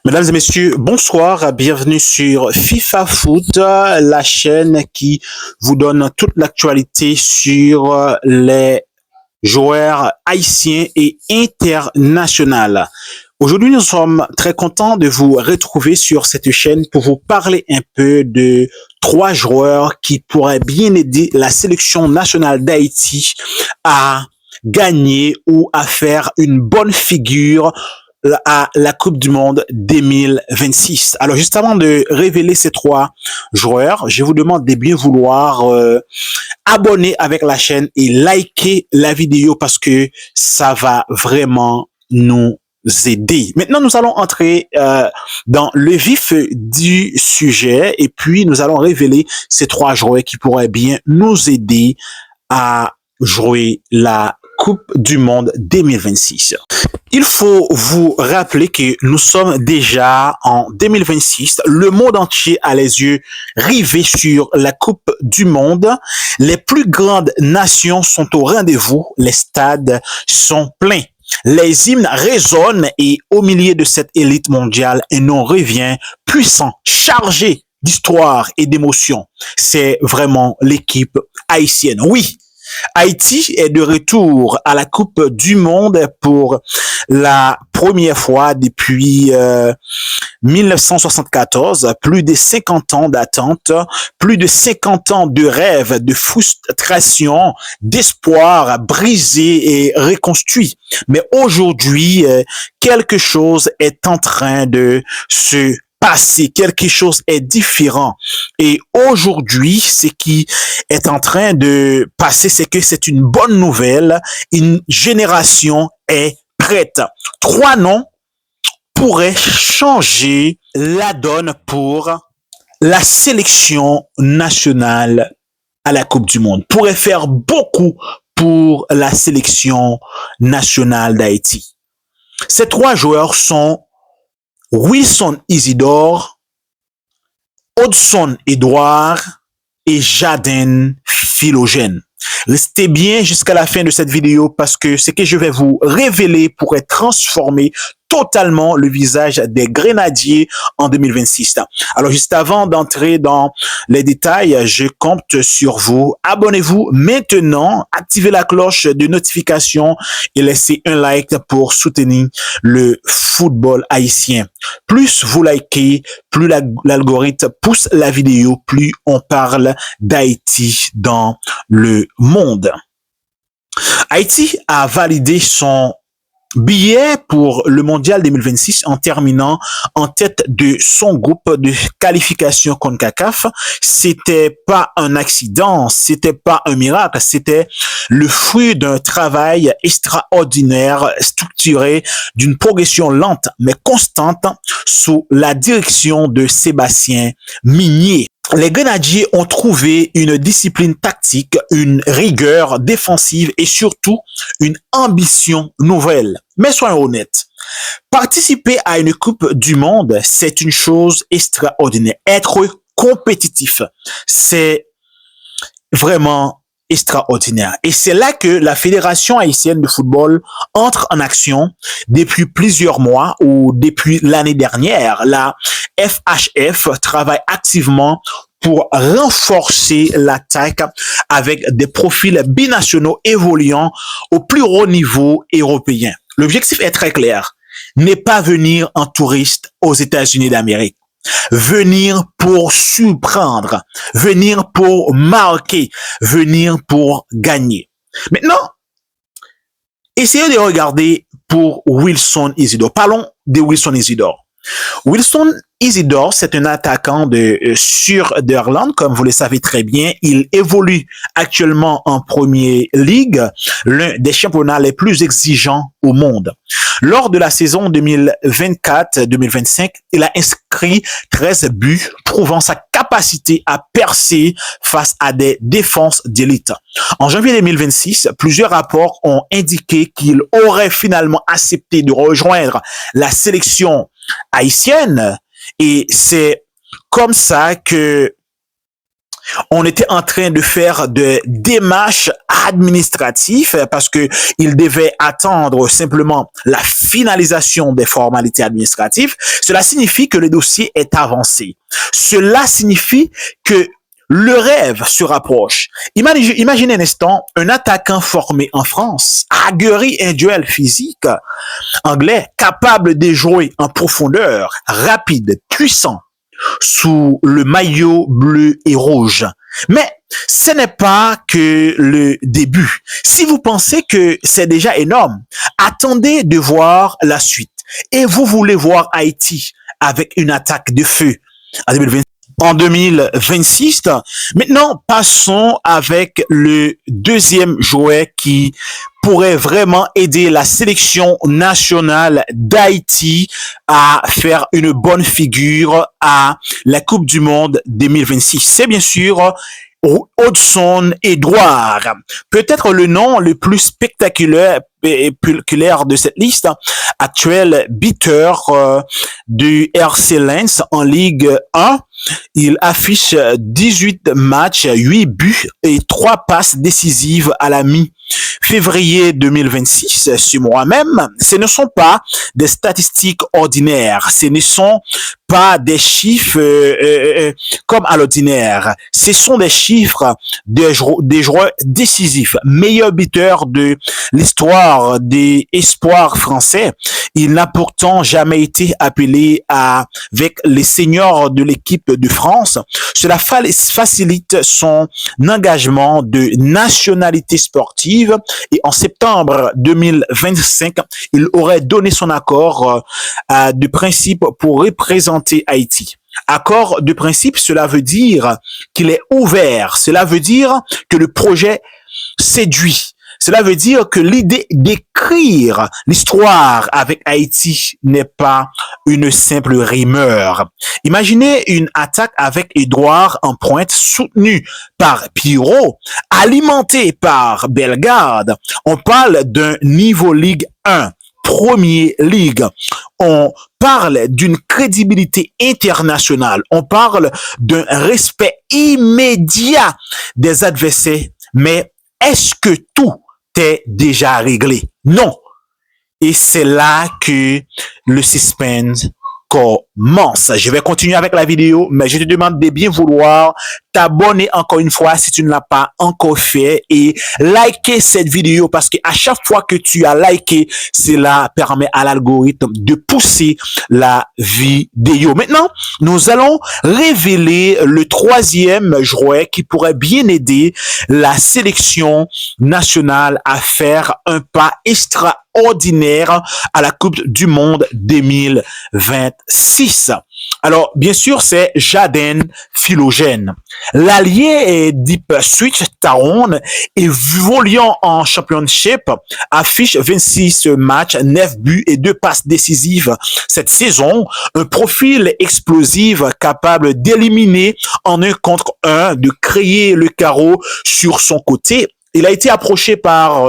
Mesdames et messieurs, bonsoir, bienvenue sur FIFA Foot, la chaîne qui vous donne toute l'actualité sur les joueurs haïtiens et internationaux. Aujourd'hui, nous sommes très contents de vous retrouver sur cette chaîne pour vous parler un peu de trois joueurs qui pourraient bien aider la sélection nationale d'Haïti à gagner ou à faire une bonne figure à la Coupe du Monde 2026. Alors, juste avant de révéler ces trois joueurs, je vous demande de bien vouloir abonner avec la chaîne et liker la vidéo parce que ça va vraiment nous aider. Maintenant, nous allons entrer dans le vif du sujet et puis nous allons révéler ces trois joueurs qui pourraient bien nous aider à jouer la Coupe du Monde 2026. Il faut vous rappeler que nous sommes déjà en 2026. Le monde entier a les yeux rivés sur la Coupe du Monde. Les plus grandes nations sont au rendez-vous. Les stades sont pleins. Les hymnes résonnent et au milieu de cette élite mondiale, un nom revient puissant, chargé d'histoire et d'émotions. C'est vraiment l'équipe haïtienne. Oui, Haïti est de retour à la Coupe du Monde pour la première fois depuis 1974. Plus de 50 ans d'attente, plus de 50 ans de rêves, de frustration, d'espoir brisé et reconstruit. Mais aujourd'hui, quelque chose est en train de se passer, quelque chose est différent. Et aujourd'hui, ce qui est en train de passer, c'est que c'est une bonne nouvelle. Une génération est prête. Trois noms pourraient changer la donne pour la sélection nationale à la Coupe du Monde. Pourraient faire beaucoup pour la sélection nationale d'Haïti. Ces trois joueurs sont Wilson Isidore, Hudson Edouard et Jaden Philogène. Restez bien jusqu'à la fin de cette vidéo parce que ce que je vais vous révéler pourrait transformer totalement le visage des Grenadiers en 2026. Alors, juste avant d'entrer dans les détails, je compte sur vous. Abonnez-vous maintenant, activez la cloche de notification et laissez un like pour soutenir le football haïtien. Plus vous likez, plus l'algorithme pousse la vidéo, plus on parle d'Haïti dans le monde. Haïti a validé son billet pour le mondial 2026 en terminant en tête de son groupe de qualification CONCACAF. C'était pas un accident, c'était pas un miracle, c'était le fruit d'un travail extraordinaire, structuré, d'une progression lente mais constante sous la direction de Sébastien Migné. Les Grenadiers ont trouvé une discipline tactique, une rigueur défensive et surtout une ambition nouvelle. Mais soyons honnêtes, participer à une Coupe du Monde, c'est une chose extraordinaire. Être compétitif, c'est vraiment extraordinaire. Et c'est là que la Fédération haïtienne de football entre en action depuis plusieurs mois ou depuis l'année dernière. La FHF travaille activement pour renforcer l'attaque avec des profils binationaux évoluant au plus haut niveau européen. L'objectif est très clair. Ne pas venir en touriste aux États-Unis d'Amérique. Venir pour surprendre, venir pour marquer, venir pour gagner. Maintenant, essayez de regarder pour Wilson Isidore. Parlons de Wilson Isidore. Wilson Isidore, c'est un attaquant de Sunderland, comme vous le savez très bien. Il évolue actuellement en Premier League, l'un des championnats les plus exigeants au monde. Lors de la saison 2024-2025, il a inscrit 13 buts, prouvant sa capacité à percer face à des défenses d'élite. En janvier 2026, plusieurs rapports ont indiqué qu'il aurait finalement accepté de rejoindre la sélection haïtienne et c'est comme ça que On était en train de faire des démarches administratives parce que il devait attendre simplement la finalisation des formalités administratives. Cela signifie que le dossier est avancé. Cela signifie que le rêve se rapproche. Imaginez un instant un attaquant formé en France, aguerri un duel physique, anglais, capable de jouer en profondeur, rapide, puissant, sous le maillot bleu et rouge. Mais ce n'est pas que le début. Si vous pensez que c'est déjà énorme, attendez de voir la suite. Et vous voulez voir Haïti avec une attaque de feu en 2020. En 2026. Maintenant, passons avec le deuxième jouet qui pourrait vraiment aider la sélection nationale d'Haïti à faire une bonne figure à la Coupe du Monde 2026. C'est bien sûr Hudson Edouard. Peut-être le nom le plus spectaculaire de cette liste, actuel beater du RC Lens en Ligue 1. Il affiche 18 matchs, 8 buts et 3 passes décisives à la mi-février 2026. Sur moi-même, ce ne sont pas des statistiques ordinaires, ce ne sont pas des chiffres comme à l'ordinaire. Ce sont des chiffres des joueurs décisifs, meilleur buteur de l'histoire des espoirs français. Il n'a pourtant jamais été appelé avec les seniors de l'équipe de France. Cela facilite son engagement de nationalité sportive et en septembre 2025, il aurait donné son accord de principe pour représenter Haïti. Accord de principe, cela veut dire qu'il est ouvert. Cela veut dire que le projet séduit. Cela veut dire que l'idée d'écrire l'histoire avec Haïti n'est pas une simple rumeur. Imaginez une attaque avec Edouard en pointe soutenue par Pirot, alimentée par Bellegarde. On parle d'un niveau Ligue 1. Premier Ligue. On parle d'une crédibilité internationale. On parle d'un respect immédiat des adversaires. Mais est-ce que tout est déjà réglé? Non. Et c'est là que le suspense commence. Je vais continuer avec la vidéo, mais je te demande de bien vouloir t'abonner encore une fois si tu ne l'as pas encore fait et liker cette vidéo parce que à chaque fois que tu as liké, cela permet à l'algorithme de pousser la vidéo. Maintenant, nous allons révéler le troisième jouet qui pourrait bien aider la sélection nationale à faire un pas extraordinaire à la Coupe du Monde 2026. Alors, bien sûr, c'est Jaden Philogène. L'allié d'Ipswich Town, évoluant en Championship, affiche 26 matchs, 9 buts et 2 passes décisives cette saison. Un profil explosif capable d'éliminer en 1 contre 1, de créer le carreau sur son côté. Il a été approché par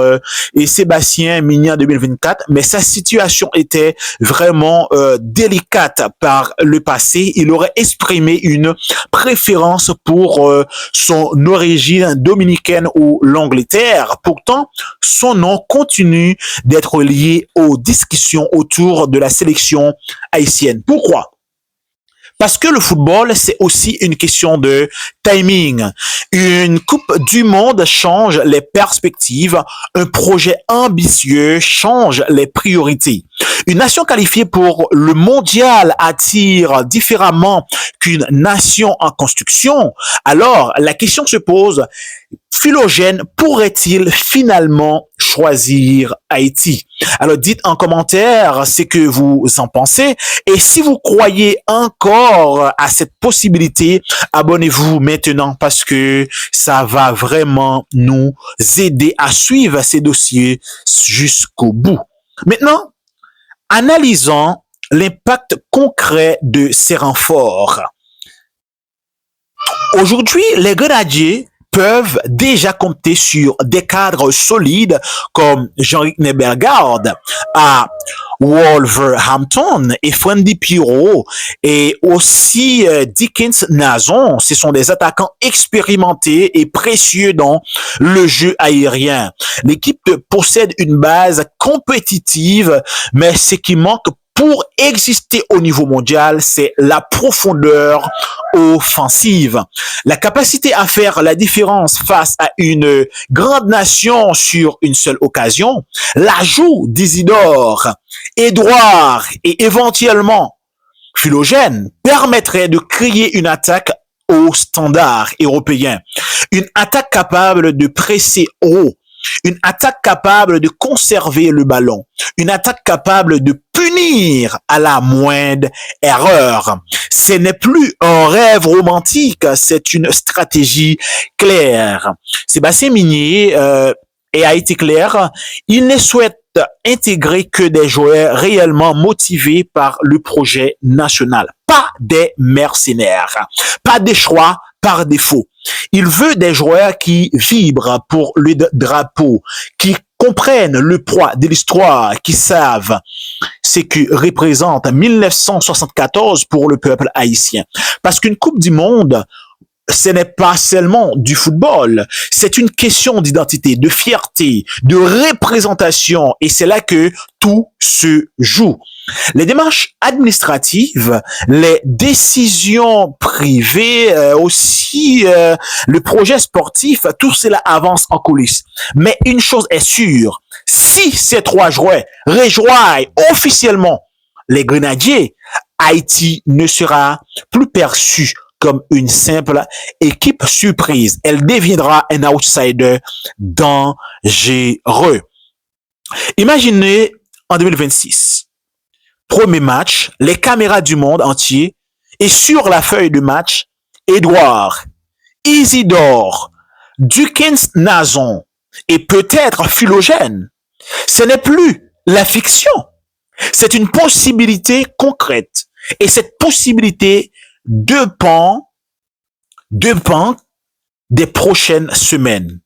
Sébastien Mignan en 2024, mais sa situation était vraiment délicate par le passé. Il aurait exprimé une préférence pour son origine dominicaine ou l'Angleterre. Pourtant, son nom continue d'être lié aux discussions autour de la sélection haïtienne. Pourquoi? Parce que le football, c'est aussi une question de timing. Une Coupe du Monde change les perspectives. Un projet ambitieux change les priorités. Une nation qualifiée pour le mondial attire différemment qu'une nation en construction. Alors, la question se pose, Philogène pourrait-il finalement choisir Haïti? Alors dites en commentaire ce que vous en pensez et si vous croyez encore à cette possibilité, abonnez-vous maintenant parce que ça va vraiment nous aider à suivre ces dossiers jusqu'au bout. Maintenant, analysons l'impact concret de ces renforts. Aujourd'hui, les Grenadiers peuvent déjà compter sur des cadres solides comme Jean-Luc Nebergard à Wolverhampton et Frendy Pirot et aussi Dickens Nazon. Ce sont des attaquants expérimentés et précieux dans le jeu aérien. L'équipe possède une base compétitive, mais ce qui manque pour exister au niveau mondial, c'est la profondeur offensive. La capacité à faire la différence face à une grande nation sur une seule occasion. L'ajout d'Isidore, Édouard et éventuellement Philogène permettrait de créer une attaque au standard européen. Une attaque capable de presser haut. Une attaque capable de conserver le ballon. Une attaque capable de punir à la moindre erreur. Ce n'est plus un rêve romantique, c'est une stratégie claire. Sébastien Minier a été clair, il ne souhaite intégrer que des joueurs réellement motivés par le projet national, pas des mercenaires, pas des choix par défaut. Il veut des joueurs qui vibrent pour le drapeau, qui comprennent le poids de l'histoire, qui savent ce que représente 1974 pour le peuple haïtien. Parce qu'une Coupe du Monde, ce n'est pas seulement du football, c'est une question d'identité, de fierté, de représentation, et c'est là que tout se joue. Les démarches administratives, les décisions privées, aussi le projet sportif, tout cela avance en coulisses. Mais une chose est sûre, si ces trois joueurs rejoignent officiellement les Grenadiers, Haïti ne sera plus perçu comme une simple équipe surprise. Elle deviendra un outsider dangereux. Imaginez en 2026, premier match, les caméras du monde entier et sur la feuille de match, Édouard, Isidore, Dickens Nazon et peut-être Philogène. Ce n'est plus la fiction, c'est une possibilité concrète. Et cette possibilité dépend des prochaines semaines,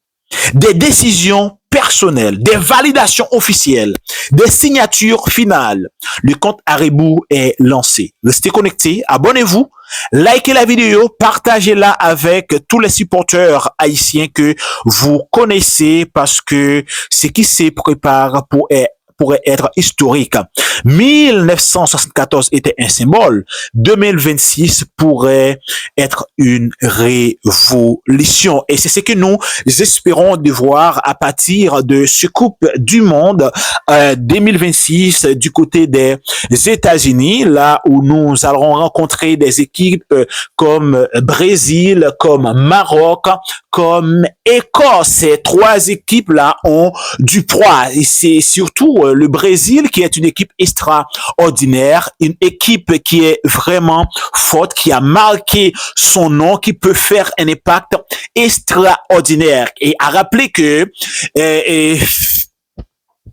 des décisions personnelles, des validations officielles, des signatures finales. Le compte à rebours est lancé. Restez connectés, abonnez-vous, likez la vidéo, partagez-la avec tous les supporters haïtiens que vous connaissez parce que ce qui se prépare pourrait être historique. 1974 était un symbole. 2026 pourrait être une révolution. Et c'est ce que nous espérons de voir à partir de ce Coupe du Monde 2026 du côté des États-Unis, là où nous allons rencontrer des équipes comme Brésil, comme Maroc, comme Écosse. Ces trois équipes-là ont du poids. Et c'est surtout le Brésil qui est une équipe extraordinaire, une équipe qui est vraiment forte, qui a marqué son nom, qui peut faire un impact extraordinaire. Et à rappeler que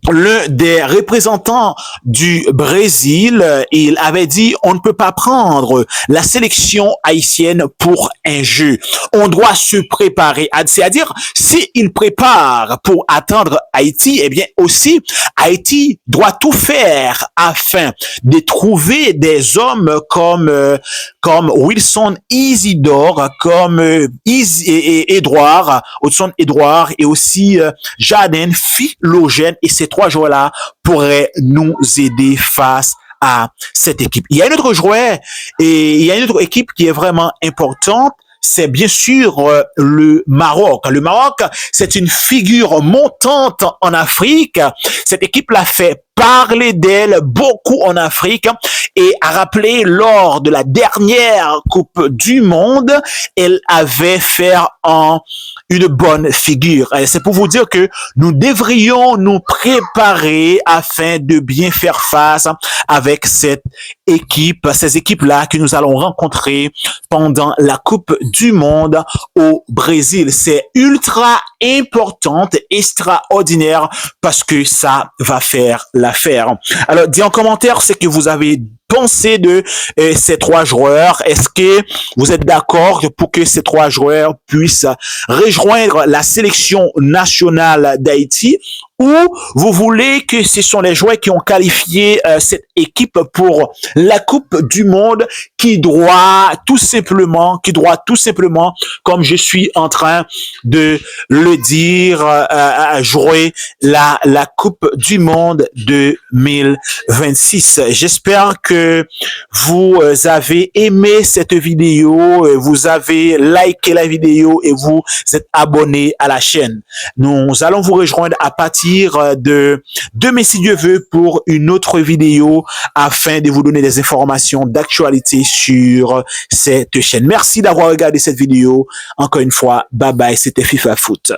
l'un des représentants du Brésil, il avait dit on ne peut pas prendre la sélection haïtienne pour un jeu. On doit se préparer. C'est-à-dire, s'il prépare pour attendre Haïti, eh bien aussi, Haïti doit tout faire afin de trouver des hommes comme Wilson Isidore, comme Edouard, Hudson Edouard et aussi Jaden Philogène, et ces trois joueurs-là pourraient nous aider face à cette équipe. Il y a un autre joueur et il y a une autre équipe qui est vraiment importante. C'est bien sûr le Maroc. Le Maroc, c'est une figure montante en Afrique. Cette équipe l'a fait parler d'elle beaucoup en Afrique et a rappelé lors de la dernière Coupe du Monde, elle avait fait une bonne figure. C'est pour vous dire que nous devrions nous préparer afin de bien faire face avec cette équipe, ces équipes-là que nous allons rencontrer pendant la Coupe du Monde au Brésil. C'est ultra importante, extraordinaire parce que ça va faire l'affaire. Alors, dis en commentaire ce que vous avez pensez de ces trois joueurs? Est-ce que vous êtes d'accord pour que ces trois joueurs puissent rejoindre la sélection nationale d'Haïti, ou vous voulez que ce sont les joueurs qui ont qualifié cette équipe pour la Coupe du Monde qui doit tout simplement, comme je suis en train de le dire, jouer la Coupe du Monde 2026. J'espère que vous avez aimé cette vidéo, vous avez liké la vidéo et vous êtes abonné à la chaîne. Nous allons vous rejoindre à partir de demain si Dieu veut pour une autre vidéo afin de vous donner des informations d'actualité sur cette chaîne. Merci d'avoir regardé cette vidéo. Encore une fois, bye bye, c'était FIFA Foot.